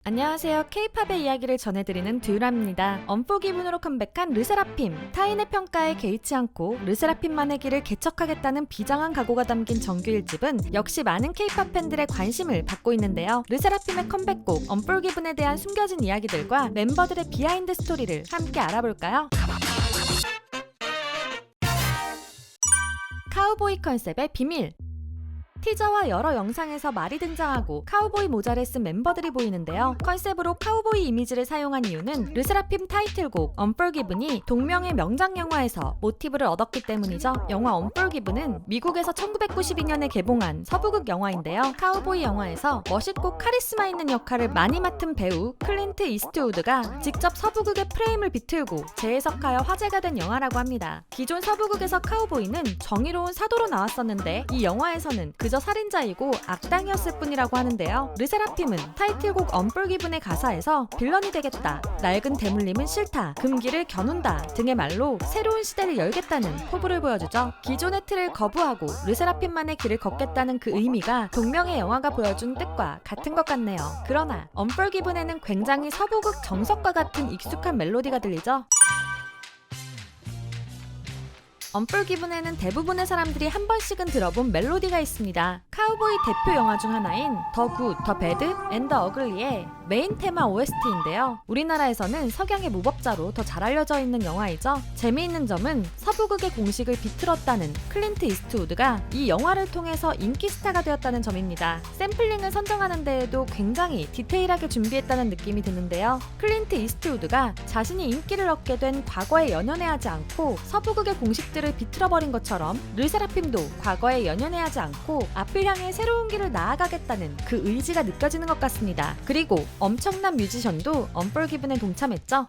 안녕하세요. K-팝의 이야기를 전해드리는 듀라입니다. 엄포 기분으로 컴백한 르세라핌. 타인의 평가에 개의치 않고 르세라핌만의 길을 개척하겠다는 비장한 각오가 담긴 정규 1집은 역시 많은 K-팝 팬들의 관심을 받고 있는데요. 르세라핌의 컴백곡 엄포 기분에 대한 숨겨진 이야기들과 멤버들의 비하인드 스토리를 함께 알아볼까요? 카우보이 컨셉의 비밀. 티저와 여러 영상에서 말이 등장하고 카우보이 모자를 쓴 멤버들이 보이는데요. 컨셉으로 카우보이 이미지를 사용한 이유는 르세라핌 타이틀곡 Unforgiven이 동명의 명작 영화에서 모티브를 얻었기 때문이죠. 영화 Unforgiven은 미국에서 1992년에 개봉한 서부극 영화인데요. 카우보이 영화에서 멋있고 카리스마 있는 역할을 많이 맡은 배우 클린트 이스트우드가 직접 서부극의 프레임을 비틀고 재해석하여 화제가 된 영화라고 합니다. 기존 서부극에서 카우보이는 정의로운 사도로 나왔었는데 이 영화에서는 그저 살인자이고 악당이었을 뿐이라고 하는데요. 르세라핌은 타이틀곡 Unforgiven의 가사에서 빌런이 되겠다, 낡은 대물림은 싫다, 금기를 겨눈다 등의 말로 새로운 시대를 열겠다는 포부를 보여주죠. 기존의 틀을 거부하고 르세라핌만의 길을 걷겠다는 그 의미가 동명의 영화가 보여준 뜻과 같은 것 같네요. 그러나 Unforgiven에는 굉장히 서부극 정석과 같은 익숙한 멜로디가 들리죠. Unforgiven에는 대부분의 사람들이 한 번씩은 들어본 멜로디가 있습니다. 카우보이 대표 영화 중 하나인 더 굿, 더 배드, 앤 더 어글리의 메인 테마 OST인데요. 우리나라에서는 석양의 무법자로 더 잘 알려져 있는 영화이죠. 재미있는 점은 서부극의 공식을 비틀었다는 클린트 이스트우드가 이 영화를 통해서 인기 스타가 되었다는 점입니다. 샘플링을 선정하는 데에도 굉장히 디테일하게 준비했다는 느낌이 드는데요. 클린트 이스트우드가 자신이 인기를 얻게 된 과거에 연연해하지 않고 서부극의 공식들 을 비틀어버린 것처럼 르세라핌도 과거에 연연해하지 않고 앞을 향해 새로운 길을 나아가겠다는 그 의지가 느껴지는 것 같습니다. 그리고 엄청난 뮤지션도 Unforgiven에 동참했죠.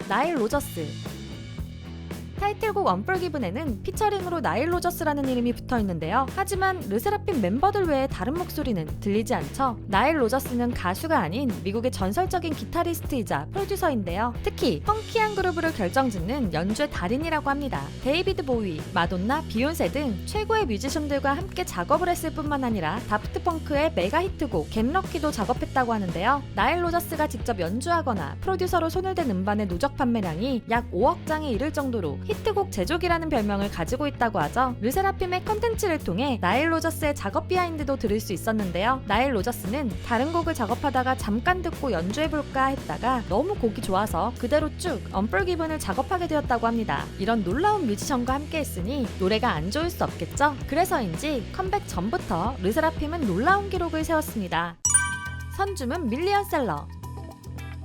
나일 로저스. 타이틀곡 Unforgiven에는 피처링으로 나일 로저스라는 이름이 붙어있는데요. 하지만 르세라핌 멤버들 외에 다른 목소리는 들리지 않죠. 나일 로저스는 가수가 아닌 미국의 전설적인 기타리스트이자 프로듀서인데요. 특히 펑키한 그루브를 결정짓는 연주의 달인이라고 합니다. 데이비드 보위, 마돈나, 비욘세 등 최고의 뮤지션들과 함께 작업을 했을 뿐만 아니라 다프트 펑크의 메가 히트곡 겟 럭키도 작업했다고 하는데요. 나일 로저스가 직접 연주하거나 프로듀서로 손을 댄 음반의 누적 판매량이 약 5억 장에 이를 정도로 히트곡 제조기라는 별명을 가지고 있다고 하죠. 르세라핌의 컨텐츠를 통해 나일 로저스의 작업 비하인드도 들을 수 있었는데요. 나일 로저스는 다른 곡을 작업하다가 잠깐 듣고 연주해볼까 했다가 너무 곡이 좋아서 그대로 쭉 Unforgiven을 작업하게 되었다고 합니다. 이런 놀라운 뮤지션과 함께 했으니 노래가 안 좋을 수 없겠죠? 그래서인지 컴백 전부터 르세라핌은 놀라운 기록을 세웠습니다. 선주문 밀리언셀러.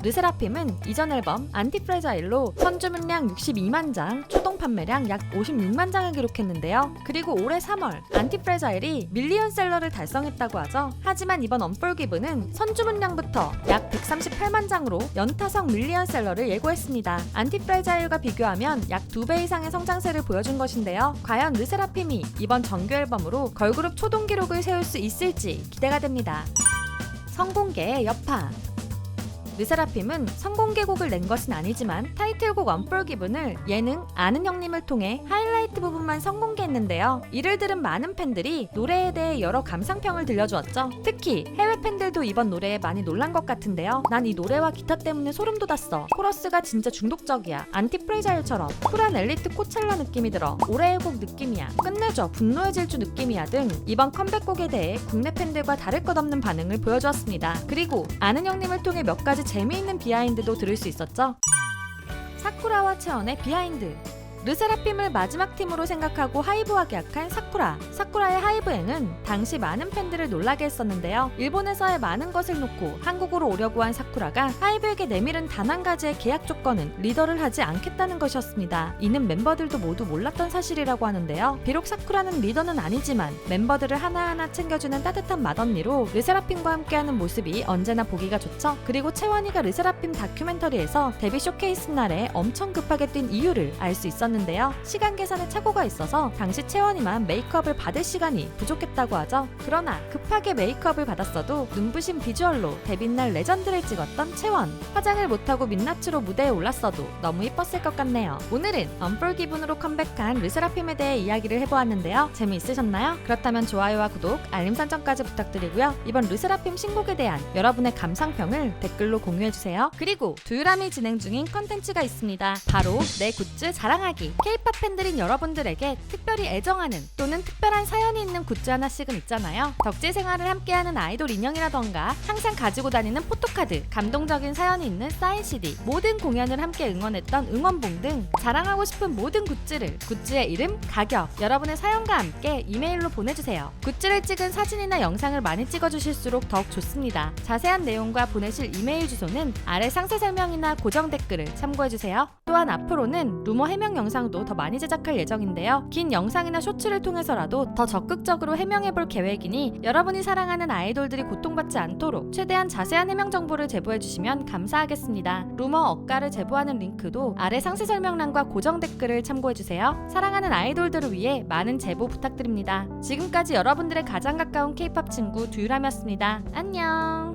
르세라핌은 이전 앨범 안티프레자일로 선주문량 62만 장, 초동 판매량 약 56만 장을 기록했는데요. 그리고 올해 3월 안티프레자일이 밀리언셀러를 달성했다고 하죠. 하지만 이번 Unforgiven은 선주문량부터 약 138만 장으로 연타석 밀리언셀러를 예고했습니다. 안티프레자일과 비교하면 약 2배 이상의 성장세를 보여준 것인데요. 과연 르세라핌이 이번 정규 앨범으로 걸그룹 초동 기록을 세울 수 있을지 기대가 됩니다. 성공개의 여파. 르세라핌은 선공개곡을 낸 것은 아니지만 타이틀곡 Unforgiven을 예능 아는 형님을 통해 하이라이트 부분만 선공개했는데요. 이를 들은 많은 팬들이 노래에 대해 여러 감상평을 들려주었죠. 특히 해외 팬들도 이번 노래에 많이 놀란 것 같은데요. 난 이 노래와 기타 때문에 소름 돋았어. 코러스가 진짜 중독적이야. 안티프레자일처럼 쿨한 엘리트 코첼라 느낌이 들어. 올해의 곡 느낌이야. 끝내줘. 분노의 질주 느낌이야 등 이번 컴백곡에 대해 국내 팬들과 다를 것 없는 반응을 보여주었습니다. 그리고 아는 형님을 통해 몇 가지 재미있는 비하인드도 들을 수 있었죠. 사쿠라와 채원의 비하인드. 르세라핌을 마지막 팀으로 생각하고 하이브와 계약한 사쿠라. 사쿠라의 하이브행은 당시 많은 팬들을 놀라게 했었는데요. 일본에서의 많은 것을 놓고 한국으로 오려고 한 사쿠라가 하이브에게 내밀은 단 한 가지의 계약 조건은 리더를 하지 않겠다는 것이었습니다. 이는 멤버들도 모두 몰랐던 사실이라고 하는데요. 비록 사쿠라는 리더는 아니지만 멤버들을 하나하나 챙겨주는 따뜻한 맏언니로 르세라핌과 함께하는 모습이 언제나 보기가 좋죠. 그리고 채원이가 르세라핌 다큐멘터리에서 데뷔 쇼케이스 날에 엄청 급하게 뛴 이유를 알 수 있었는데요. 해주는데요. 시간 계산에 착오가 있어서 당시 채원이만 메이크업을 받을 시간이 부족했다고 하죠. 그러나 급하게 메이크업을 받았어도 눈부신 비주얼로 데뷔날 레전드를 찍었던 채원. 화장을 못하고 민낯으로 무대에 올랐어도 너무 이뻤을 것 같네요. 오늘은 언폴기분으로 컴백한 르세라핌에 대해 이야기를 해보았는데요. 재미있으셨나요? 그렇다면 좋아요와 구독, 알림 설정까지 부탁드리고요. 이번 르세라핌 신곡에 대한 여러분의 감상평을 댓글로 공유해주세요. 그리고 두유람이 진행 중인 컨텐츠가 있습니다. 바로 내 굿즈 자랑하기. K-POP 팬들인 여러분들에게 특별히 애정하는 또는 특별한 사연이 있는 굿즈 하나씩은 있잖아요. 덕질 생활을 함께하는 아이돌 인형이라던가 항상 가지고 다니는 포토카드, 감동적인 사연이 있는 사인 CD, 모든 공연을 함께 응원했던 응원봉 등 자랑하고 싶은 모든 굿즈를 굿즈의 이름, 가격, 여러분의 사연과 함께 이메일로 보내주세요. 굿즈를 찍은 사진이나 영상을 많이 찍어주실수록 더욱 좋습니다. 자세한 내용과 보내실 이메일 주소는 아래 상세 설명이나 고정 댓글을 참고해주세요. 또한 앞으로는 루머 해명 영상도 더 많이 제작할 예정인데요. 긴 영상이나 쇼츠를 통해서라도 더 적극적으로 해명해볼 계획이니 여러분이 사랑하는 아이돌들이 고통받지 않도록 최대한 자세한 해명 정보를 제보해주시면 감사하겠습니다. 루머 억가를 제보하는 링크도 아래 상세 설명란과 고정 댓글을 참고해주세요. 사랑하는 아이돌들을 위해 많은 제보 부탁드립니다. 지금까지 여러분들의 가장 가까운 K-POP 친구 두유람이었습니다. 안녕.